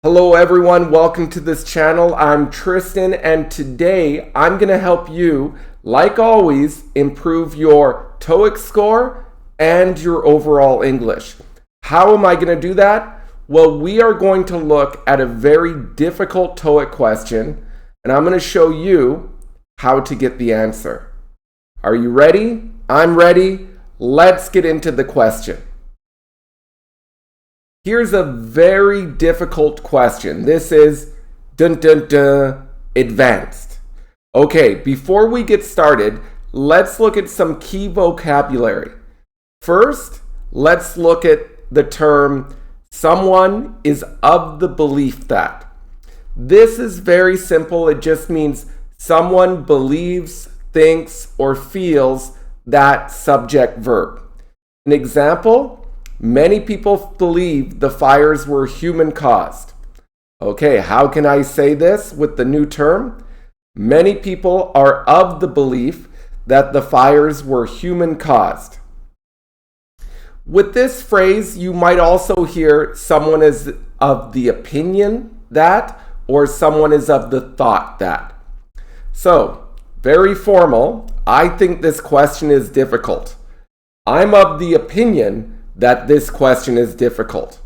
Hello everyone, welcome to this channel. I'm Tristan and today I'm going to help you, like always, improve your Toeic score and your overall English. How am I going to do that? Well, we are going to look at a very difficult Toeic question and I'm going to show you how to get the answer. Are you ready? I'm ready. Let's get into the question. Here's a very difficult question. This is advanced. Okay, before we get started, let's look at some key vocabulary. First, let's look at the term someone is of the belief that. This is very simple. It just means someone believes, thinks, or feels that subject verb. An example: many people believe the fires were human-caused. Okay, how can I say this with the new term? Many people are of the belief that the fires were human-caused. With this phrase, you might also hear someone is of the opinion that, or someone is of the thought that. So, very formal. I think this question is difficult. I'm of the opinion that this question is difficult.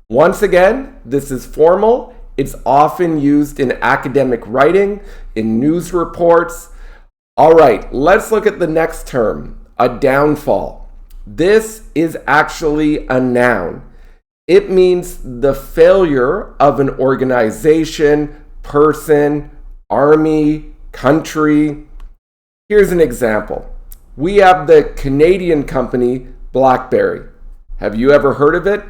Once again, this is formal. It's often used in academic writing, in news reports. All right, let's look at the next term, a downfall. This is actually a noun. It means the failure of an organization, person, army, country. Here's an example. We have the Canadian company BlackBerry. Have you ever heard of it?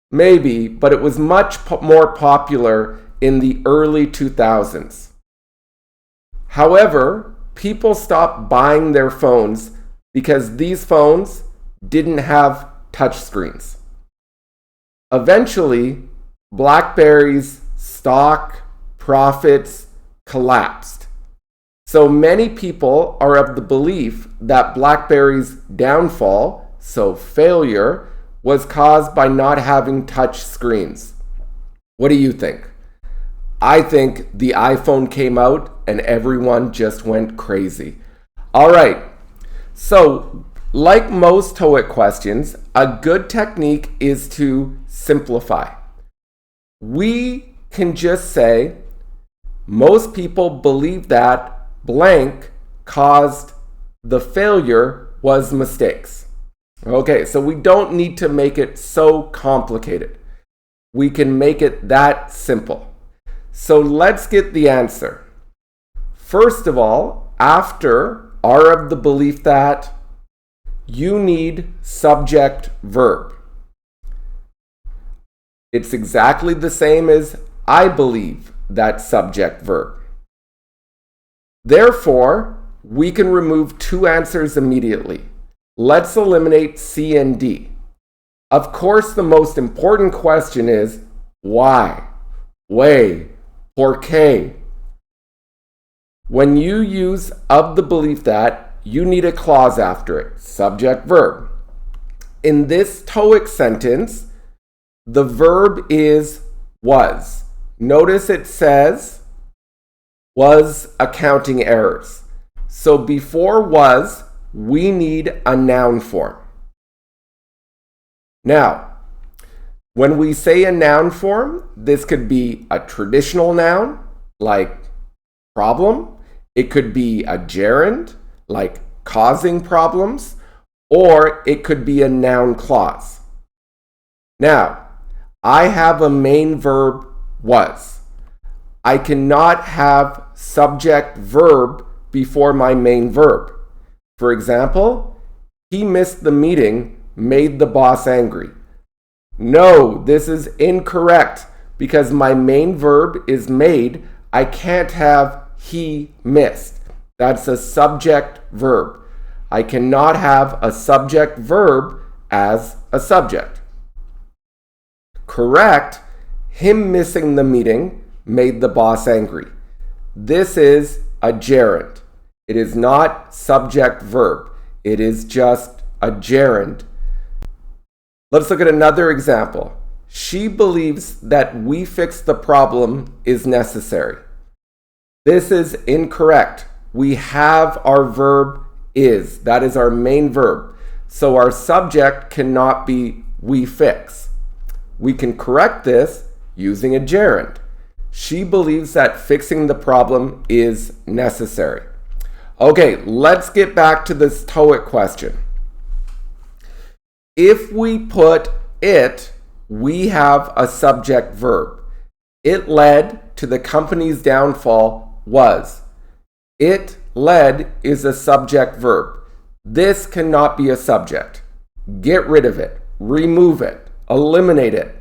Maybe, but it was much more popular in the early 2000s. However, people stopped buying their phones because these phones didn't have touchscreens. Eventually, BlackBerry's stock profits collapsed. So many people are of the belief that BlackBerry's downfall, so failure, was caused by not having touch screens. What do you think? I think the iPhone came out and everyone just went crazy. All right, so like most Toeic questions, a good technique is to simplify. We can just say, most people believe that blank caused the failure was mistakes. Okay, so we don't need to make it so complicated. We can make it that simple. So let's get the answer. First of all, after are of the belief that, you need subject verb. It's exactly the same as I believe that subject verb. Therefore, we can remove two answers immediately. Let's eliminate C and D. Of course, the most important question is why? Way, por qué. When you use of the belief that, you need a clause after it, subject verb. In this Toeic sentence, the verb is was. Notice it says was accounting errors. So before was, we need a noun form. Now, when we say a noun form, this could be a traditional noun, like problem. It could be a gerund, like causing problems, or it could be a noun clause. Now, I have a main verb, was. I cannot have subject verb before my main verb. For example, he missed the meeting, made the boss angry. No, this is incorrect because my main verb is made. I can't have he missed. That's a subject verb. I cannot have a subject verb as a subject. Correct, him missing the meeting made the boss angry. This is a gerund. It is not subject verb. It is just a gerund. Let's look at another example. She believes that we fix the problem is necessary. This is incorrect. We have our verb is. That is our main verb. So our subject cannot be we fix. We can correct this using a gerund. She believes that fixing the problem is necessary. Okay, let's get back to this Toeic question. If we put it, we have a subject verb. It led to the company's downfall was. It led is a subject verb. This cannot be a subject. Get rid of it. Remove it. Eliminate it.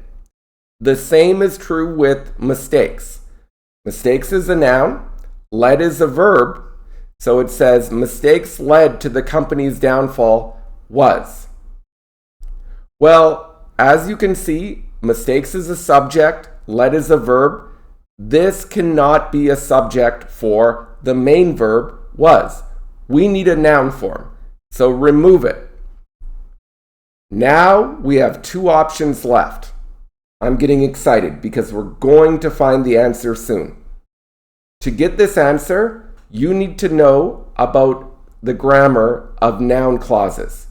The same is true with mistakes. Mistakes is a noun. Led is a verb. So it says mistakes led to the company's downfall was. Well, as you can see, mistakes is a subject, led is a verb. This cannot be a subject for the main verb was. We need a noun form, so remove it. Now we have two options left. I'm getting excited because we're going to find the answer soon. To get this answer, you need to know about the grammar of noun clauses.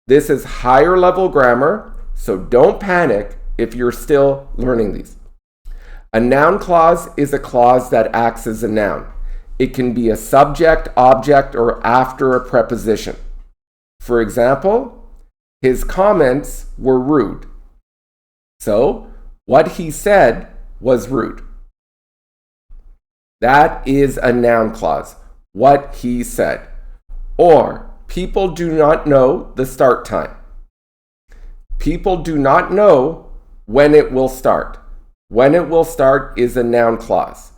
This is higher level grammar. So don't panic if you're still learning these. A noun clause is a clause that acts as a noun. It can be a subject, object, or after a preposition. For example, his comments were rude. So, what he said was rude. That is a noun clause. What he said. Or, people do not know the start time. People do not know when it will start. When it will start is a noun clause.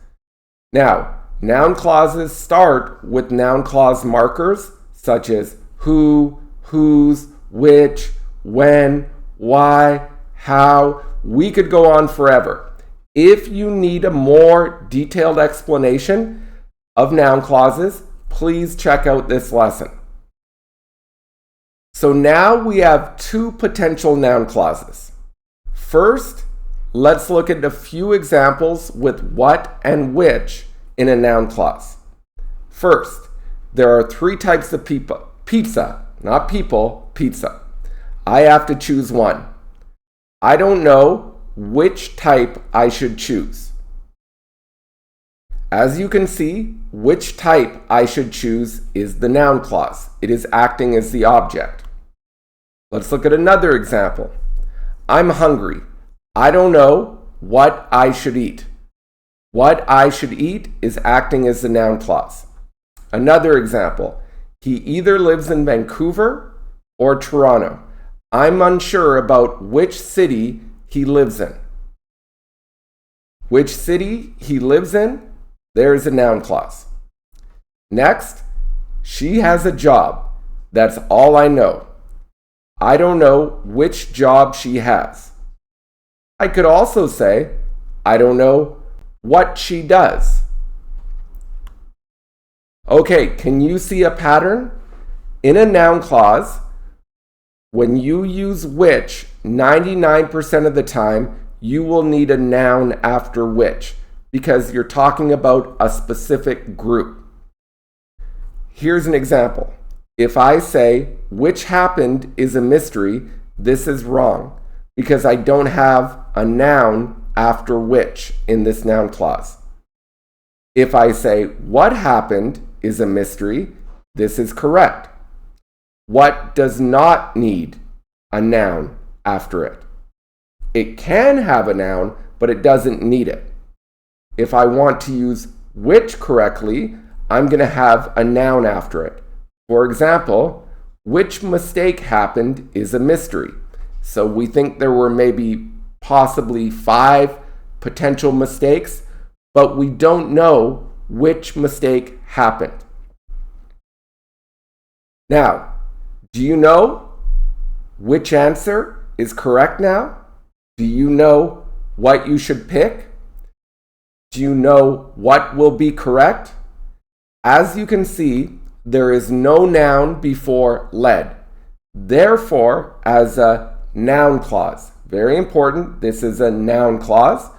Now, noun clauses start with noun clause markers such as who, whose, which, when, why, how. We could go on forever. If you need a more detailed explanation of noun clauses, please check out this lesson. So now we have two potential noun clauses. First, let's look at a few examples with what and which in a noun clause. First, there are three types of pizza, not people, pizza. I have to choose one. I don't know which type I should choose. As you can see, which type I should choose is the noun clause. It is acting as the object. Let's look at another example. I'm hungry. I don't know what I should eat. What I should eat is acting as the noun clause. Another example. He either lives in Vancouver or Toronto. I'm unsure about which city he lives in. Which city he lives in, there is a noun clause. Next, she has a job. That's all I know. I don't know which job she has. I could also say, I don't know what she does. Okay, can you see a pattern? In a noun clause, when you use which, 99% of the time, you will need a noun after which, because you're talking about a specific group. Here's an example. If I say, which happened is a mystery, this is wrong, because I don't have a noun after which in this noun clause. If I say, what happened is a mystery, this is correct. What does not need a noun after it? It can have a noun, but it doesn't need it. If I want to use which correctly, I'm going to have a noun after it. For example, which mistake happened is a mystery. So we think there were maybe possibly 5 potential mistakes, but we don't know which mistake happened. Now, do you know which answer is correct now? Do you know what you should pick? Do you know what will be correct? As you can see, there is no noun before led. Therefore, as a noun clause, very important, this is a noun clause,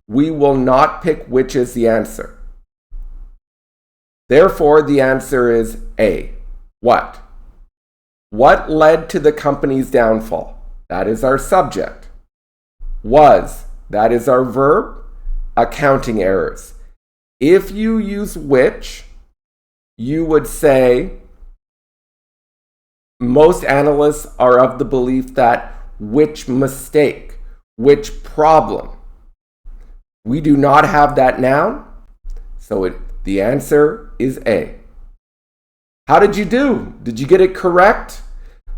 we will not pick which is the answer. Therefore, the answer is A. What? What led to the company's downfall? That is our subject. Was, that is our verb. Accounting errors. If you use which, you would say most analysts are of the belief that which mistake, which problem. We do not have that noun, so the answer is A. How did you do? Did you get it correct?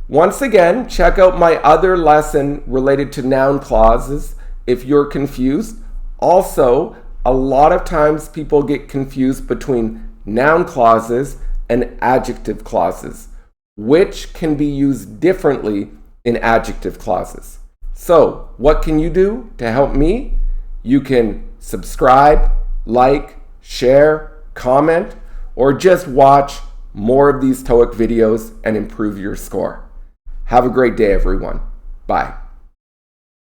Once again, check out my other lesson related to noun clauses if you're confused. Also, a lot of times people get confused between noun clauses and adjective clauses, which can be used differently in adjective clauses. So, what can you do to help me? You can subscribe, like, share, comment, or just watch more of these Toeic videos and improve your score. Have a great day, everyone. Bye.